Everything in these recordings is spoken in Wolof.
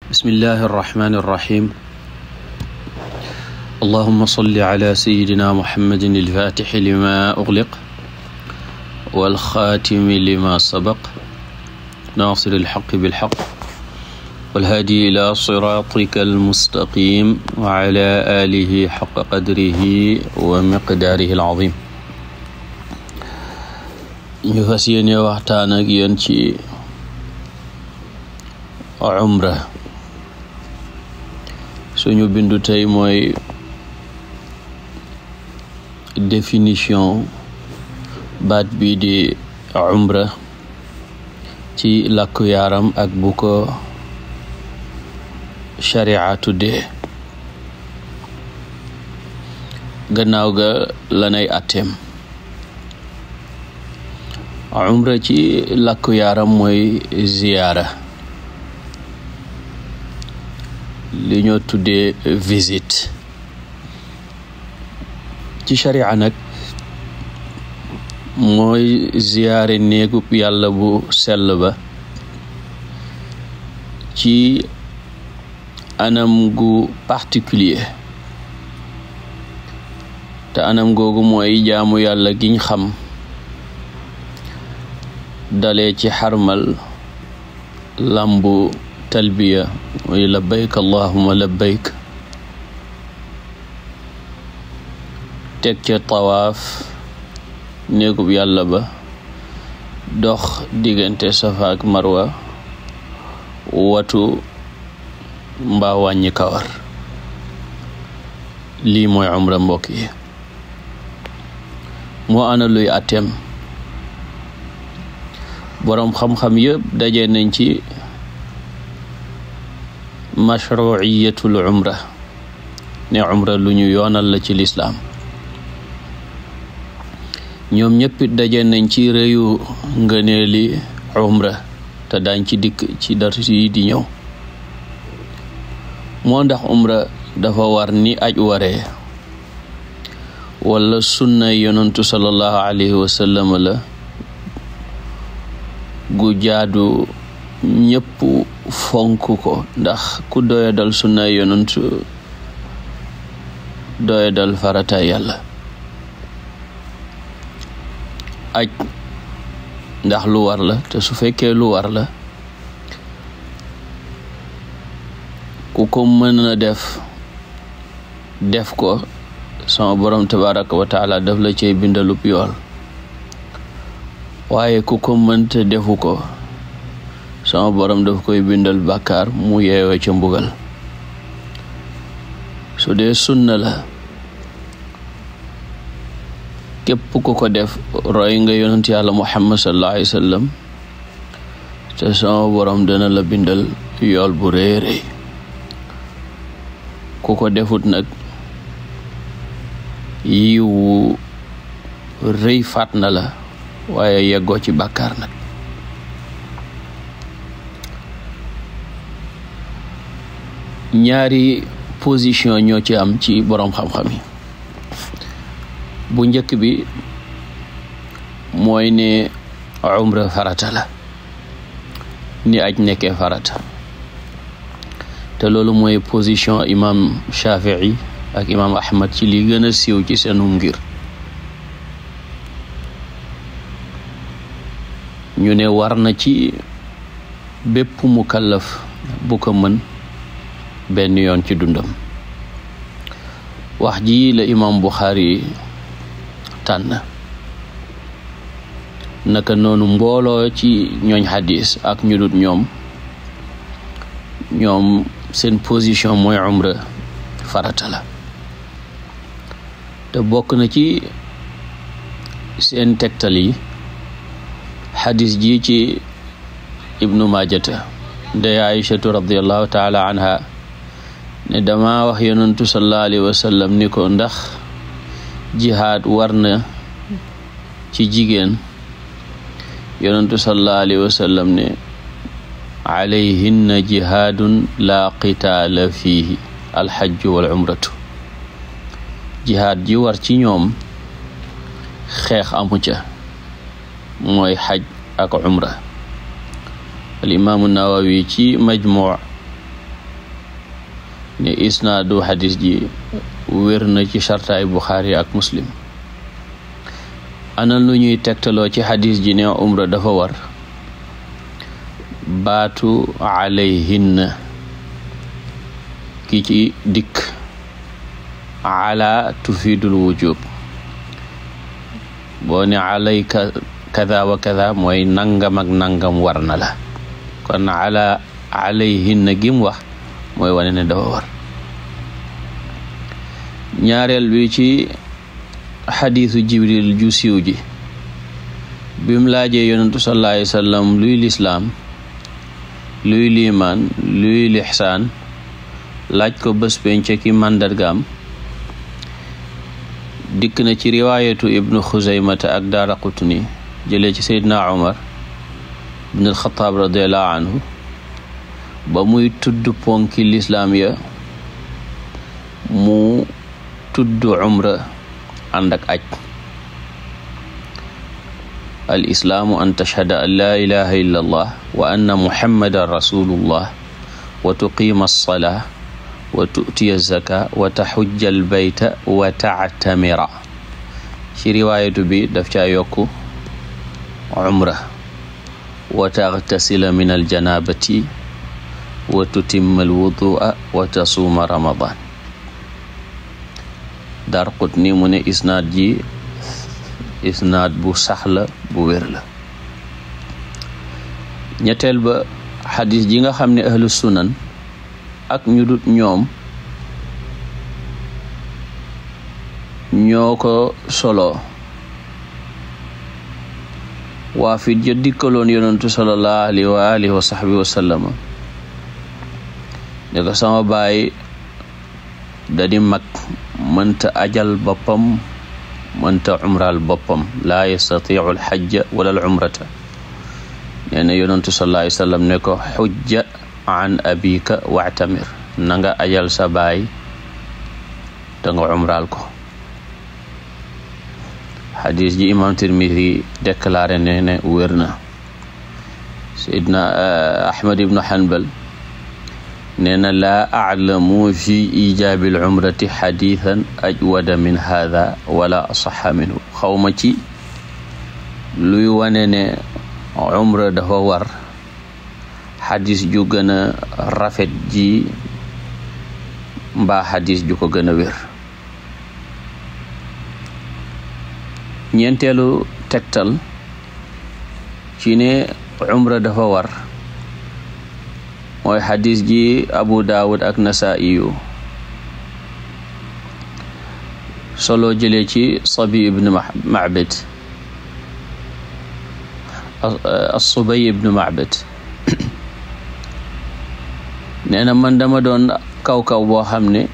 bismillahi irrahmani irrahim allahuma salli ala sayidina muhammadin alfatixi lima ugliq walxaatimi lima sabaq naasiri alxaqi bilxaq walhaadi ila siratika almustaqim wa ala alihi xaqa qadrihi wa miqdaarihi alazim. ñu fas yéene waxtaan ak yéen ci umra. suñu bindu tey mooy définition baat bii di umra ci làkku yaaram ak bu ko sharia tuddee. gannaaw ga lanay atteem. umra ci làkku yaaram mooy ziyaara, li ñoo tuddee visite. ci sharia nag mooy ziyaare néegub yàlla bu sell ba ci anam gu particulier, te anam googu mooy jaamu yàlla giñ xam dalee ci xarmal lambu talbiya mooy labbayk allahumma labbayk, teg ca tawaaf néegub yàlla ba, dox diggante safa ak marwa, watu mbaa wàññi kawar. lii mooy umra mbokk yi. moo ana luy atteem. boroom xam-xam yëpp daje nañ ci mashru'iyatul umra, ne umra lu ñu yoonal la ci lislaam. ñoom ñëpp daje nañ ci réyu ngëneeli umra, te daañ ci dikk ci dars yi di ñëw. moo ndax umra dafa war ni aj waree, wala sunna yonantu sallallahu alayhi wa sallam la gu jaadu ñëpp fonk ko, ndax ku doyadal sunna yonantu doyadal farata yàlla. aj ndax lu war la, te su fekkee lu war la ku ko mën a def ko sama borom tabaraka wa taala daf la cey bindalub yool. waaye ku ko mënta defu ko sama borom daf koy bindal bàkkaar mu yeewee ca mbugal. su dee sunna la, képp ku ko def roy nga yonent yàlla muhammad sallallahu alayhi wa sallam, te sama borom dana la bindal yool bu réeré. ku ko defut nag yiwu rëy faat na la, waaye yeggoo ci bàkkaar nag. ñaari position ñoo ci am ci boroom xam-xam yi. bu njëkk bi mooy ne umra farata la, ni aj nekkee farata, te loolu mooy position imam Shafii ak imam Ahmad ci li gën a siiw ci seenum ngir. ñu ne war na ci bépp mukallaf bu ko mën benn yoon ci dundam. wax ji la imam Bukhari tànn, naka noonu mbooloo ci ñooñ xadis ak ñu dut ñoom seen position mooy umra farata la. te bokk na ci seen tegtal yi xadis ji ci ibnu majata ndey aïchatu radiallahu taala anha ne dama wax yonantu sallallahu alayhi wa sallam ni ko, ndax jihaad war na ci jigéen? yonantu sallallahu alayhi wa sallam ne alayhinna jihaadun la qitaala fiihi alxajju wal umratu. jihaad ji war ci ñoom xeex amu ca, mooy xaj ak umra. al imaamu nawawi ci majmuu ne isnaadu xadis ji wér na ci shartaay Buxaari ak Muslim. ana lu ñuy tegtaloo ci xadis ji ne umra dafa war? baatu alayhinna ki ci dikk ala tufidul wujub. boo ne alayka kada wa kada mooy nangam ak nangam war na la, kon ala alayhinna gim wax mooy wane ne dafa war. ñaareel bi ci xadiisu Jibril ju siiw ji bim laajee yonentu sallallahu alayhi wa sallam luy lislaam, luy liimaan, luy lixsaan, laaj ko bés penc ki màndargaam. dikk na ci riwaayatu ibnu xuzaymata ak daaraqutni jëlee ci seydina umar ibn alxataab radiallahu anhu ba muy tudd ponki lislaam ya mu tudd umra ànd ak aj. al islaamu an tashhada an laa ilaha illa allah wa anna muhammadan rasulullah wa tuqiima alsalaa wa tu'tiya zaka wa taxujja albayta wa tactamira. ci riwaayatu bi daf caa yokku umra wa taxtasila min aljanabati wa tutimma alwudua wa tasuuma ramadan. Daaraqutni mu ne isnaad ji isnaad bu saxla bu wér la. ñetteel ba xadis ji nga xam ne ahlu sunan ak ñu dut ñoom ñoo ko solo. waa fi ja dikkaloon yonentu sallallahu alayhi wa alihi wa sahbihi wa sallama ne ko sama baay dadi mag, mënta ajal boppam, mënta umral boppam, laa yastatiu alxajja wala al umrata. nee na yonentu sallallahu alayhi wa sallam ne ko xujja an abika wa'tamir, na nga ajal sa baay te nga umral ko. xadis ji imam Tirmidi déclaré ne wér na. Seydina Ahmad ibnu Hanbal nee na laa aclamu fi ijaabil umrati xadiisan ajwada min haada wala asaxa minhu. xawma ci luy wane ne umra dafa war xadis ju gën a rafet ji mbaa xadis ju ko gën a wér. ñeenteelu tegtal ci ne umra dafa war mooy xadis ji Abu Daawud ak Nasaa'iyu solo jëlee ci Sabi ibn Ma'bad as-Subay ibn Ma'bad nee na man dama doon kaw boo xam ne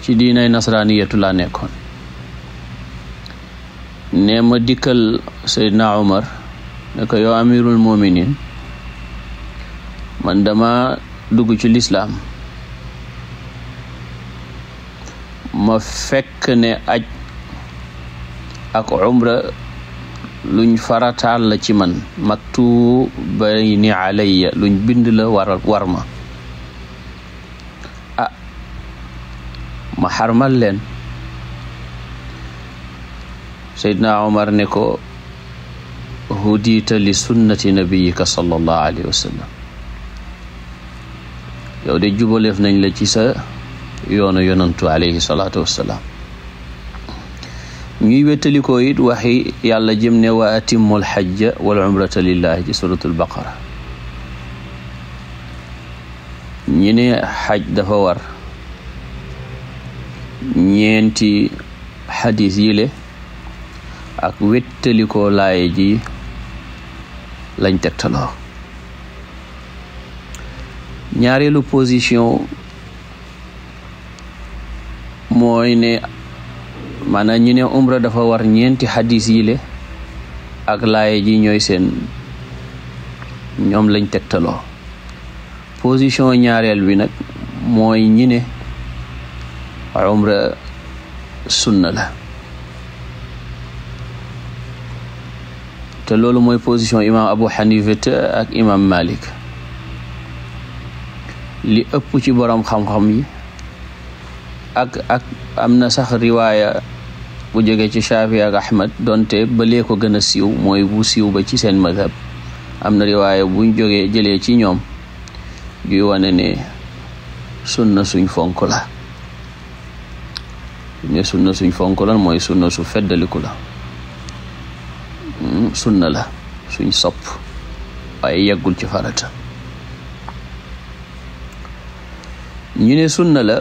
ci diinay nasraaniyatu laa nekkoon. ne ma dikkal Seydina Umar ne ko yow amirul muminin, man dama dugg ci lislaam, ma fekk ne aj ak umra luñ farataal la ci man, maktubayni alayya, luñ bind la war ma. ma xarmal leen. Seydina Umar ne ko hudita li sunnati nabiyika sallallahu alayhi wa sallam, yow de jubaleef nañ la ci sa yoonu yonantu alayhi salaatu wassalaam. ñuy wettalikoo it waxi yàlla jëm ne wa atimmul hajja wal umrata lillahi ci suratul baqara. ñi ne xaj dafa war ñeenti xadis yile ak wettalikoo laaye ji lañ tegtaloo. ñaareelu position mooy ne maanaam ñu ne umra dafa war ñeenti xadis yile ak laaye ji ñooy seen ñoom lañ tegtaloo. position ñaareel bi nag mooy ñi ne umra sunna la, te loolu mooy position imam Abu Hanifa ak imam Malik. li ëpp ci borom xam-xam yi ak am na sax riwaaya bu jóge ci Shaafi ak Ahmad donte ba lee ko gën a siiw mooy bu siiw ba ci seen madhab am na riwaaya buñ jógee jëlee ci ñoom juy wane ne sunna suñ fonk la ne sunna suñ fonk la mooy sunna su feddaliku la sunna la suñ sopp waaye yeggul ci farata ñu ne sunna la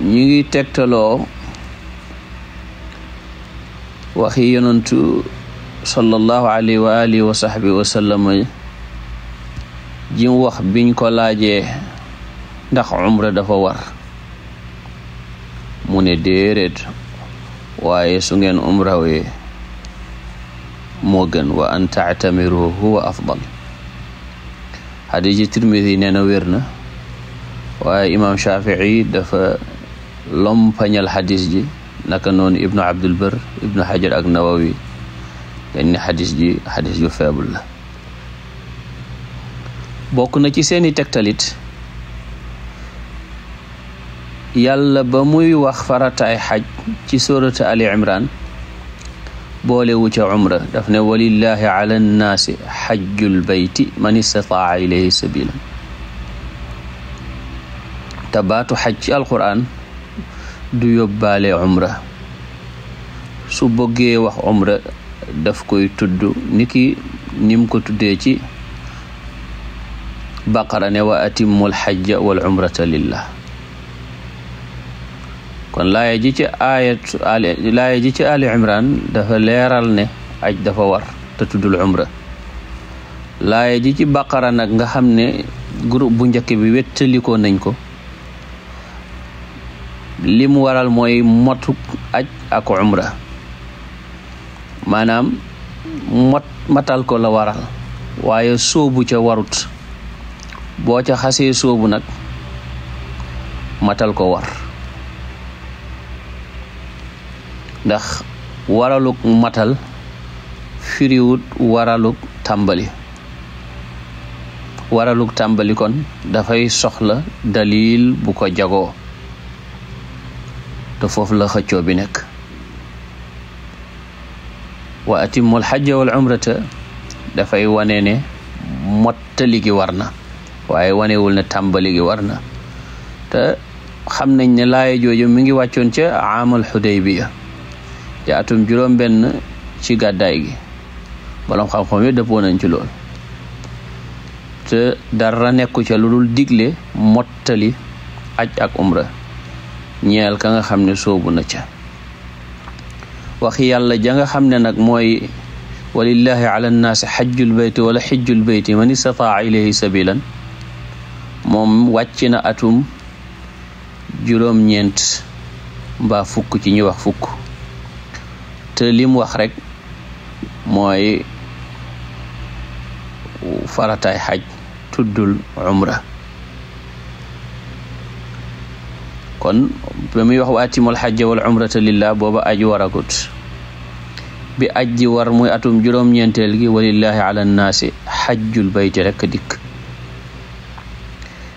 ñu ngi tegtaloo waxi yonantu sallallahu alayhi wa alihi wa sahbihi wa sallam jim wax biñ ko laajee ndax umra dafa war mu ne déeréet waaye su ngeen umrawee moo gën wa an taatamiru huwa afdal xadis ji Tirmidi nee na wér na waaye imam Shafii dafa lompañal xadis ji naka noonu ibnu Abdul Bar ibnu Hajar ak Nawawi dañ ne xadis ju faible la bokk na ci seeni tegtalit yàlla ba muy wax farataay xaj ci surata Ali Imran boole wu ca umra daf ne walillahi ala nnaasi xajjul bayti man istataa ilayhi sabila te baatu xaj ci alquran du yóbbaale umra su bëggee wax umra daf koy tudd niki nim ko tuddee ci baqara ne wa atimmul xajja wal umrata lillah kon laaya ji ci Ali Imran dafa leeral ne aj dafa war te tuddul umra laaya ji ci baqara nag nga xam ne groupe bu njëkk bi wettalikoo nañ ko li mu waral mooy motuk aj ak umra maanaam matal ko la waral waaye sóobu ca warut boo ca xasee sóobu nag matal ko war ndax waraluk matal firiwut waraluk tàmbali kon dafay soxla dalil bu ko jagoo te foofu la xëccoo bi nekk wa atimmul xajja wal umrata dafay wane ne mottali gi war na waaye wanewul ne tàmbali gi war na te xam nañ ne laaya jooju mi ngi wàccoon ca aamal Xudaybiya ca atum juróom benn ci gàddaay gi boroom xam-xam yi dëppoo nañ ci lool te dara nekku ca lu dul digle mottali aj ak umra ñeel ka nga xam ne soobu na ca waxi yàlla ja nga xam ne nag mooy walillahi ala nnaasi xajjul bayti wala xijjul bayti man istataa ilayhi sabilan moom wàcc na atum juróom-ñeent mbaa fukk ci ñi wax fukk te lim wax rek mooy farataay xaj tuddul umra kon ba muy wax wa atimul xajja wal umrata lillah booba aj waragut bi aj ji war muy atum juróom-ñeenteel gi walillahi ala nnaasi xajjul bayti rekk dikk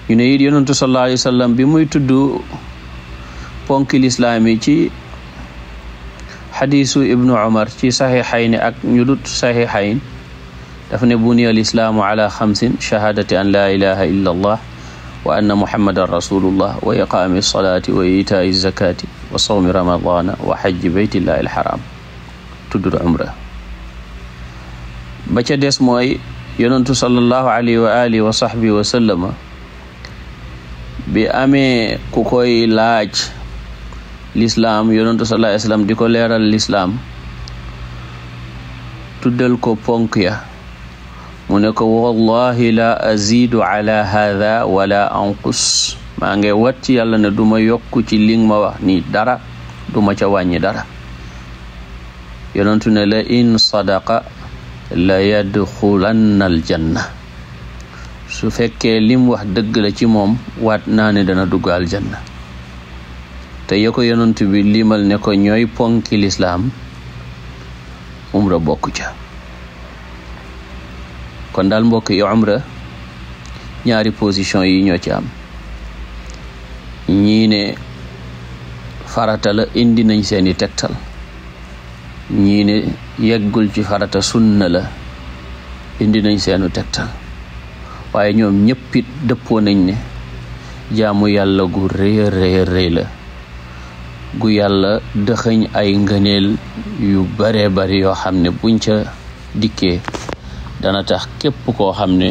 ñu ne it yonentu sallallahu alayhi wa sallam bi muy tudd ponki lislaam yi ci xadiisu ibnu umar ci saxiixayni ak ñu dut saxiixayn daf ne buniya lislaamu ala xamsin shahaadati an laa ilaha illa allah wa anna muhammadan rasulullah wa iqaami salaati wa itaai zakati wa sawmi ramadana wa xajji baytillahi alxaram tuddul umra ba ca des mooy yonentu sallallahu alayhi wa alihi wa sahbihi wa sallama bi amee ku koy laaj lislaam yonentu sallallahu alayhi wa sallam di ko leeral lislaam tuddal ko ponk ya mu ne ko wallahi la azidu ala hadha wala anqus maa ngi wat ci yàlla ne duma yokku ci li ma wax ni dara duma ca wàññi dara yonentu ne la in sadaqa la yadxulanna aljanna su fekkee lim wax dëgg la ci moom waat naa ne dana dugg aljanna te ya ko yonentu bi limal ne ko ñooy ponki lislaam umra bokku ca kon daal mbokk yi umra ñaari position yi ñoo ci am ñii ne farata la indi nañ seeni tegtal, ñii ne yeggul ci farata sunna la indi nañ seenu tegtal, waaye ñoom ñëppit dëppoo nañ ne jaamu yàlla gu rëy rëy la, gu yàlla dëxëñ ay ngëneel yu bare bari yoo xam ne buñ ca dikkee dana tax képp koo xam ne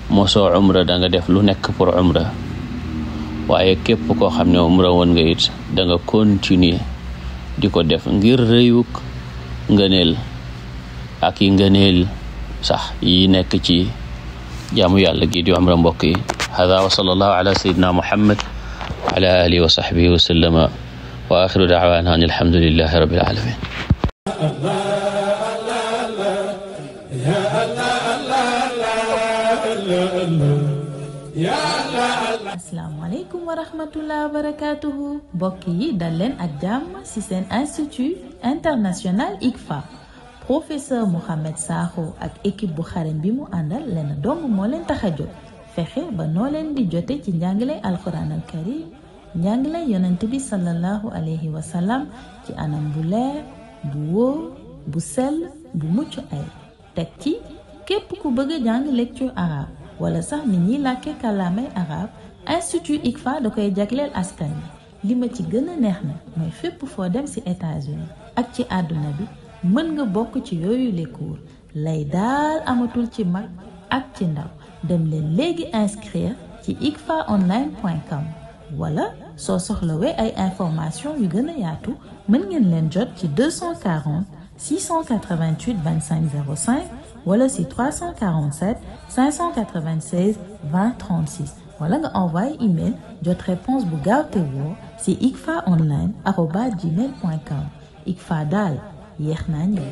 mosoo umra da nga def lu nekk pour umra, waaye képp koo xam ne umra woon nga it da nga continuer di ko def ngir rëyuk ngëneel ak yi ngëneel sax yi nekk ci jaamu yàlla gi di umra. mbokk yi, hada wa sallallahu ala sayyidina muhammad wa ala alihi wa sahbihi wa sallama wa axiru da'wana an alhamdulillahi rabbil alamin. asalaamaaleykum wa rahmatullah wa barakatuhu. mbokk yi dal leen ak jàmm ci seen institut international ICFA. professeur Mouhamed Sakho ak équipe bu xarañ bi mu àndal leen dong moo leen tax a jóg fexe ba noo leen di jote ci njàngale alquran al karim, njàngale yonent bi sallallahu alayhi wa sallam ci anam bu leer, bu wóor, bu sell, bu mucc ay. teg ci képp ku bëgg a jàng lecture arabe wala sax nit ñiy làkke kàllaamay arabe, institut ICFA da koy jagleel askan wi. li ma ci gën a neex na mooy fépp foo dem ci États-Unis ak ci àdduna bi mën nga bokk ci yooyu les cours. lay daal amatul ci mag ak ci ndaw. dem leen léegi inscrire ci icfaonline.com wala soo soxlawee ay information yu gën a yaatu mën ngeen leen jot ci 240 688 25 05 wala si 347 596 20 36 wala nga envoyé email jot réponse bu gaaw te woo si icfaonline@gmail.com. ICFA daal yéex naa ñëw.